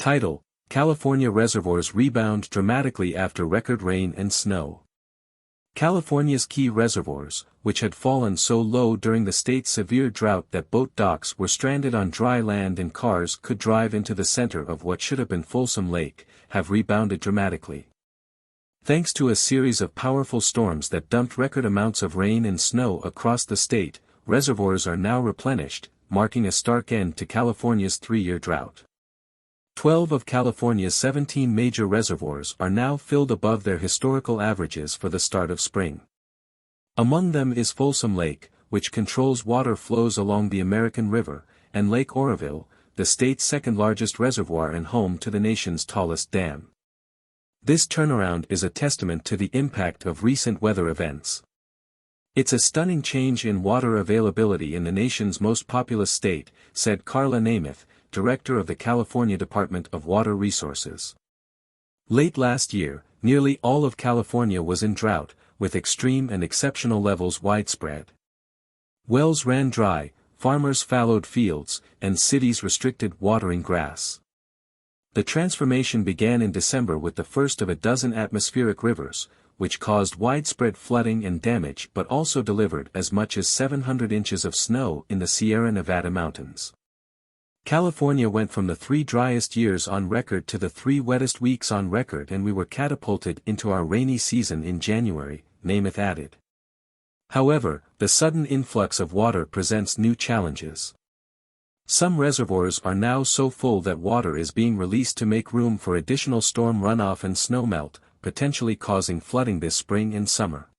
Title: California reservoirs rebound dramatically after record rain and snow. California's key reservoirs, which had fallen so low during the state's severe drought that boat docks were stranded on dry land and cars could drive into the center of what should have been Folsom Lake, have rebounded dramatically. Thanks to a series of powerful storms that dumped record amounts of rain and snow across the state, reservoirs are now replenished, marking a stark end to California's 3-year drought. 12 of California's 17 major reservoirs are now filled above their historical averages for the start of spring. Among them is Folsom Lake, which controls water flows along the American River, and Lake Oroville, the state's second-largest reservoir and home to the nation's tallest dam. This turnaround is a testament to the impact of recent weather events. "It's a stunning change in water availability in the nation's most populous state," said Carla Namath, director of the California Department of Water Resources. Late last year, nearly all of California was in drought, with extreme and exceptional levels widespread. Wells ran dry, farmers fallowed fields, and cities restricted watering grass. The transformation began in December with the first of a dozen atmospheric rivers, which caused widespread flooding and damage but also delivered as much as 700 inches of snow in the Sierra Nevada mountains. California went from the 3 driest years on record to the 3 wettest weeks on record, and we were catapulted into our rainy season in January, Namath added. However, the sudden influx of water presents new challenges. Some reservoirs are now so full that water is being released to make room for additional storm runoff and snowmelt, potentially causing flooding this spring and summer.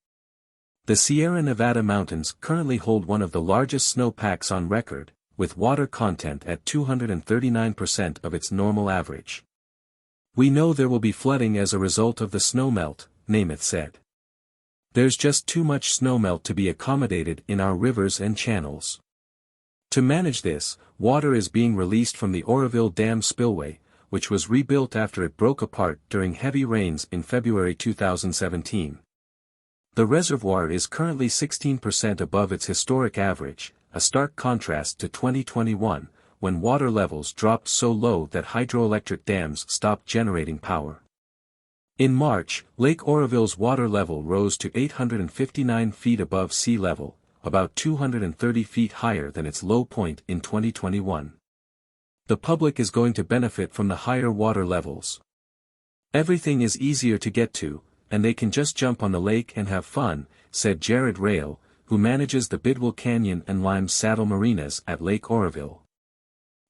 The Sierra Nevada mountains currently hold one of the largest snowpacks on record, with water content at 239% of its normal average. "We know there will be flooding as a result of the snowmelt," Namath said. "There's just too much snowmelt to be accommodated in our rivers and channels. To manage this, water is being released from the Oroville Dam spillway, which was rebuilt after it broke apart during heavy rains in February 2017. The reservoir is currently 16% above its historic average, a stark contrast to 2021, when water levels dropped so low that hydroelectric dams stopped generating power. In March, Lake Oroville's water level rose to 859 feet above sea level, about 230 feet higher than its low point in 2021. The public is going to benefit from the higher water levels. Everything is easier to get to, and they can just jump on the lake and have fun," said Jared Rail, who manages the Bidwell Canyon and Lime Saddle marinas at Lake Oroville.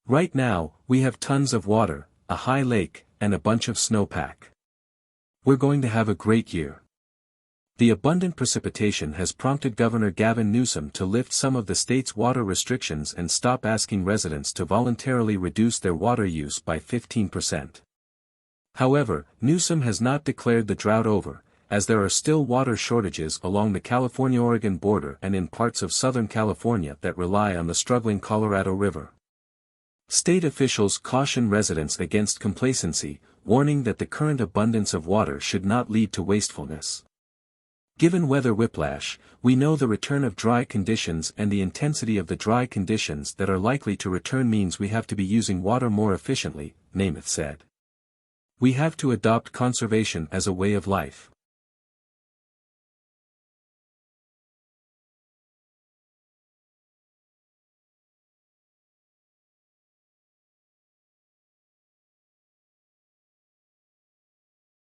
"Right now, we have tons of water, a high lake, and a bunch of snowpack. We're going to have a great year." The abundant precipitation has prompted Governor Gavin Newsom to lift some of the state's water restrictions and stop asking residents to voluntarily reduce their water use by 15%. However, Newsom has not declared the drought over, as there are still water shortages along the California-Oregon border and in parts of Southern California that rely on the struggling Colorado River. State officials caution residents against complacency, warning that the current abundance of water should not lead to wastefulness. "Given weather whiplash, we know the return of dry conditions and the intensity of the dry conditions that are likely to return means we have to be using water more efficiently," Namath said. "We have to adopt conservation as a way of life.